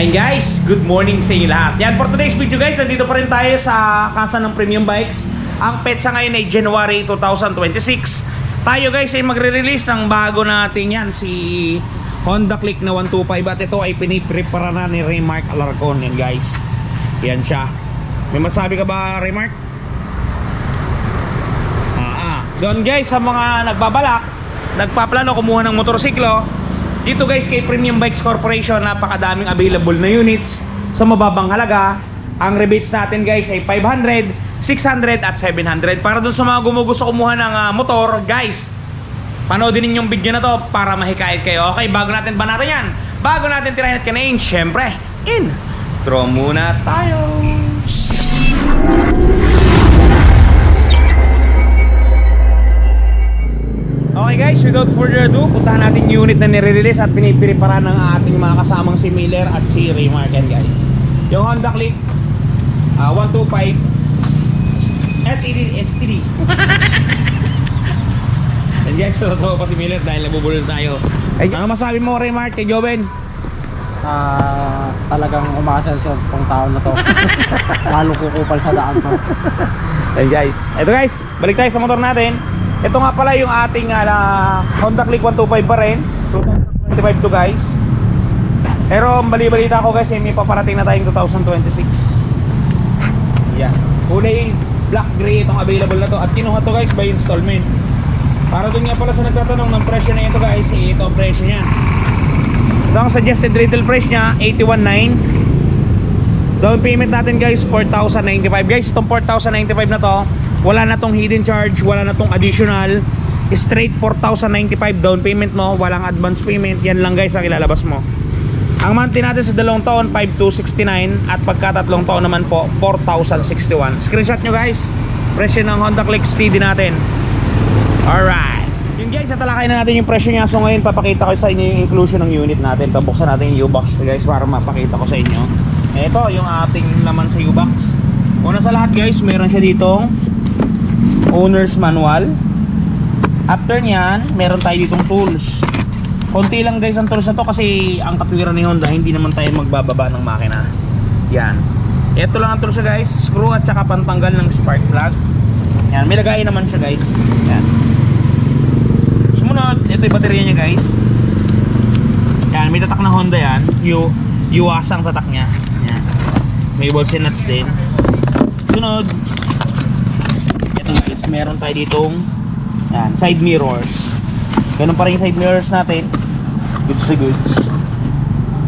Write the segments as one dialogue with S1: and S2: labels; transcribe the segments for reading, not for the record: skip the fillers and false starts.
S1: Ayun guys, good morning sa inyo lahat. Yan, for today's video guys, nandito pa rin tayo sa Casa ng Premium Bikes. Ang petsa ngayon ay January 2026. Tayo guys ay magre-release ng bago natin yan, si Honda Click na 125. At ito ay piniprepara na ni Remark Alarcon. Yan guys, yan siya. May masabi ka ba, Remark? Doon guys, sa mga nagbabalak, nagpaplano kumuha ng motorsiklo, dito guys kay Premium Bikes Corporation, napakadaming available na units sa mababang halaga. Ang rebates natin guys ay 500, 600 at 700. Para dun sa mga gumugusto kumuha ng motor, guys, panoodin ninyong video na to para mahikayat kayo. Okay, bago natin banatan yan, bago natin tirahin at kanain, syempre, intro muna tayo. Okay guys, without further ado, puntahan natin yung unit na nire-release at pinipiripara ng ating mga kasamang si Miller at si Remark. Yan guys, yung Honda Click 125 STD. Yan guys, totoo pa si Miller dahil nabubulol tayo. Ano masabi mo, Remark, kay Joven?
S2: Talagang umasal siya pang taon na to. Lalo kukupal sa daan to.
S1: Yan guys, eto guys, balik tayo sa motor natin. Ito nga pala yung ating Honda Click 125 pa rin. 2025 to guys. Pero bali-balita ko guys, may paparating na tayong 2026. Yan. Kulay black gray itong available na to. At kinuha to guys by installment. Para dun nga pala sa nagtatanong ng presyo na ito guys, ito ang presyo niya. Ito ang suggested retail price niya, 81,900. Down payment natin guys, 4,095. Guys, itong 4,095 na to, wala na tong hidden charge, wala na tong additional. Straight 4,095 down payment mo, walang advance payment. Yan lang guys ang ilalabas mo. Ang monthly natin sa 2 taon 5,269 at pagka 3 taon naman po 4,061. Screenshot nyo guys, presyo ng Honda Click STD natin. Alright, yun guys, natalakay na natin yung presyo nya. So ngayon papakita ko sa inyo yung inclusion ng unit natin. Pabuksan natin yung U-Box guys para mapakita ko sa inyo. Ito yung ating laman sa U-Box. Una sa lahat guys, meron siya ditong owner's manual. After nyan, meron tayo ditong tools. Konti lang guys ang tools na to kasi ang katwiran ni Honda, hindi naman tayo magbababa ng makina. Yan. Ito lang ang tools guys, screw at saka pantanggal ng spark plug. Yan, may lagay naman siya guys. Yan. Sumunod, ito yung baterya niya guys. Yan, may tatak na Honda yan. Yuwasang tatak niya. Yan. May bolts and nuts din. Sunod, guys, meron tayo ditong yan, side mirrors. Ganun pa rin yung side mirrors natin. Goods to goods.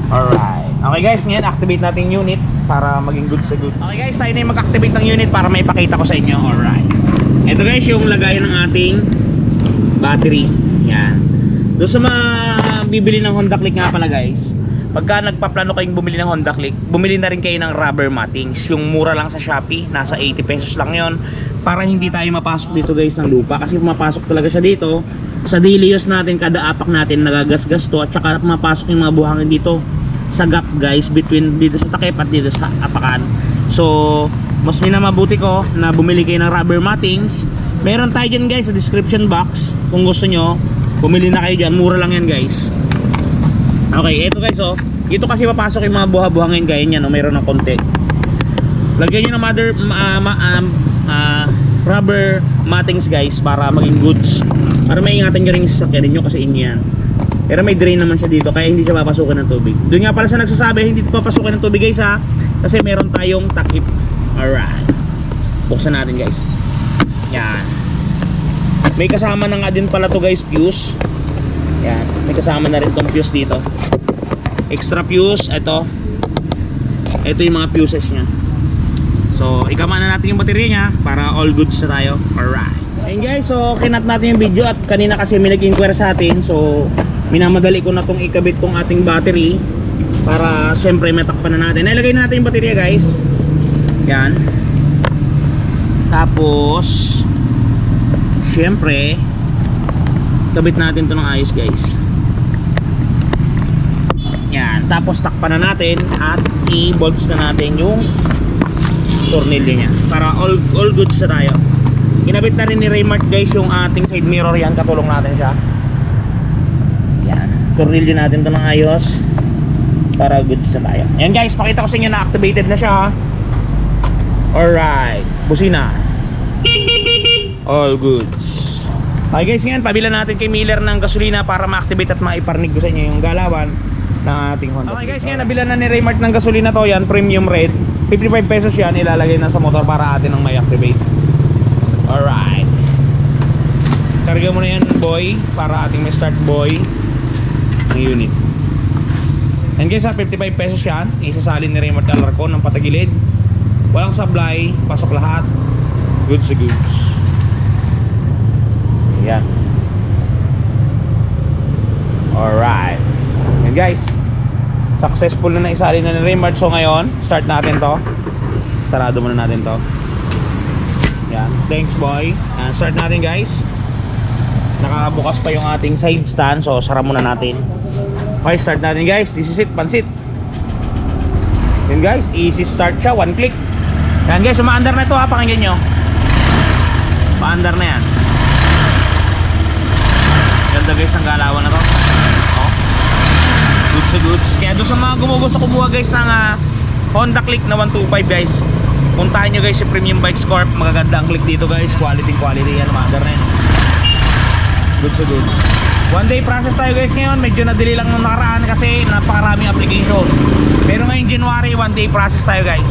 S1: Alright. Okay guys, ngayon activate natin yung unit para maging goods to goods. Okay guys, tayo na yung mag-activate ng unit para maipakita ko sa inyo. Alright. Ito guys yung lagayan ng ating battery. Yan. Doon sa mga bibili ng Honda Click nga pala guys, pagka nagpaplano kayong bumili ng Honda Click, bumili na rin kayo ng rubber mattings. Yung mura lang sa Shopee, nasa 80 pesos lang yon. Para hindi tayo mapasok dito guys ng lupa. Kasi mapasok talaga siya dito. Sa daily use natin, kada apak natin, nagagasgas to. At saka mapasok yung mga buhangin dito sa gap guys, between dito sa takip at dito sa apakan. So, mas minamabuti ko na bumili kayo ng rubber mattings. Meron tayo dyan guys sa description box. Kung gusto nyo, bumili na kayo dyan. Mura lang yan guys. Okay, ito guys oh. Ito kasi papasok yung mga buha-buhangin gaya niyan, no? Mayroon ng konti. Lagyan niyo ng rubber mattings guys para maging goods. Para maingatan niyo rin yung sasakyan niyo kasi inyo yan. Pero may drain naman siya dito kaya hindi siya papasukin ng tubig. Doon nga pala sa nagsasabi hindi papasukin ng tubig guys ha. Kasi meron tayong takip. Alright. Buksan natin guys. Yan. May kasama na nga din pala to guys, fuse. Yan, may kasama na rin tong fuse dito. Extra fuse, ito yung mga fuses nya. So, ikama na natin yung baterya nya para all goods na tayo. Alright. Ayun guys, so kinat natin yung video at kanina kasi may nag-inquire sa atin. So, minamadali ko na tong ikabit tong ating battery para syempre matakpan na natin. Nilagay na natin yung baterya guys. Yan. Tapos syempre kabit natin to ng ayos guys. Yan, tapos takpan na natin at i-bolts na natin yung tornilyo nya para all goods na tayo. Kinabit na rin ni Remark guys yung ating side mirror yan, katulong natin siya. Yan, tornilyo natin to ng ayos. para goods na tayo. Ayan guys, pakita ko sa inyo na activated na siya ha. Alright, busina. All goods. Okay guys, ngayon pabilan natin kay Miller ng gasolina para ma-activate at maiparnig ko sa inyo yung galawan ng ating Honda. Okay guys, ngayon nabilan na ni Raymart ng gasolina to. Yan, premium red. 55 pesos yan, ilalagay na sa motor para atin ang may activate. Alright. Karga mo na yan boy, para ating may start boy ng unit. And guys ha, 55 pesos yan. Isasalin ni Raymart Alarcon ng patagilid. Walang sablay, pasok lahat. Goods to goods. Ayan. Alright. Ayan guys, successful na naisalin na ni Raymart. So ngayon, start natin to. Sarado muna natin to. Ayan, thanks boy. Ayan, start natin guys. Nakabukas pa yung ating side stand, so sara muna natin. Okay, start natin guys. This is it, pansit. Yan guys, easy start siya, one click. Yan guys, umaandar na ito ha, pakinggan nyo. Paandar na yan. Ganda guys ang galawan na to. Oh. Goods to goods. Kaya doon sa mga gumugusto kumuha guys ng Honda Click na 125 guys, puntahan nyo guys si Premium Bikes Corp. Magaganda ang click dito guys. Quality yan, umaandar na yan. Goods to goods. One day process tayo guys ngayon. Medyo nadali lang nung nakaraan kasi napakaraming application. Pero ngayon January, one day process tayo guys.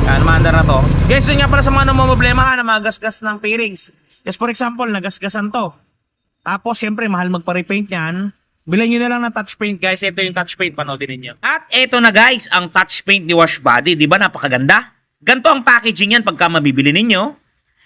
S1: Yan, maandar na to. Guys, yun nga pala sa mga namumblema na magasgas ng fairings. Yes, for example, nagasgasan to. Tapos syempre mahal magpa-repaint yan. Bilhan nyo na lang ng touch paint guys. Ito yung touch paint, panoodin ninyo. At ito na guys, ang touch paint ni Wash Body. Diba napakaganda? Ganto ang packaging yan pagka mabibili ninyo.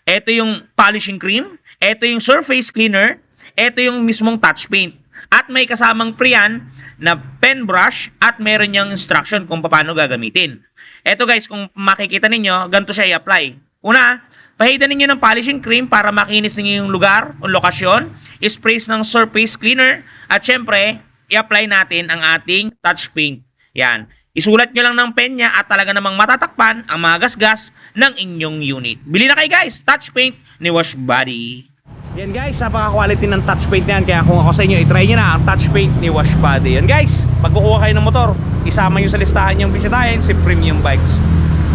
S1: Ito yung polishing cream. Ito yung surface cleaner. Ito yung mismong touch paint. At may kasamang pre-yan na pen brush at meron yung instruction kung paano gagamitin. Ito guys, kung makikita ninyo, ganito siya i-apply. Una, pahidan ninyo ng polishing cream para makinis ninyo yung lugar o lokasyon. Sprays ng surface cleaner. At syempre, i-apply natin ang ating touch paint. Yan. Isulat nyo lang ng pen niya at talaga namang matatakpan ang mga gasgas ng inyong unit. Bili na kayo guys, touch paint ni Wash Body. Yan guys, napaka-quality ng touch paint niyan. Kaya kung ako sa inyo, i-try nyo na ang touch paint ni Wash Body. Yan guys, pag kukuha kayo ng motor, isama nyo sa listahan yung bisitahin si Premium Bikes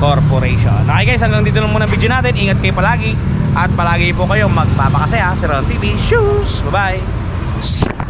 S1: Corporation. Okay guys, hanggang dito lang muna ang video natin. Ingat kayo palagi. At palagi po kayo magpapakasaya sa Ron TV Shoes. Bye bye.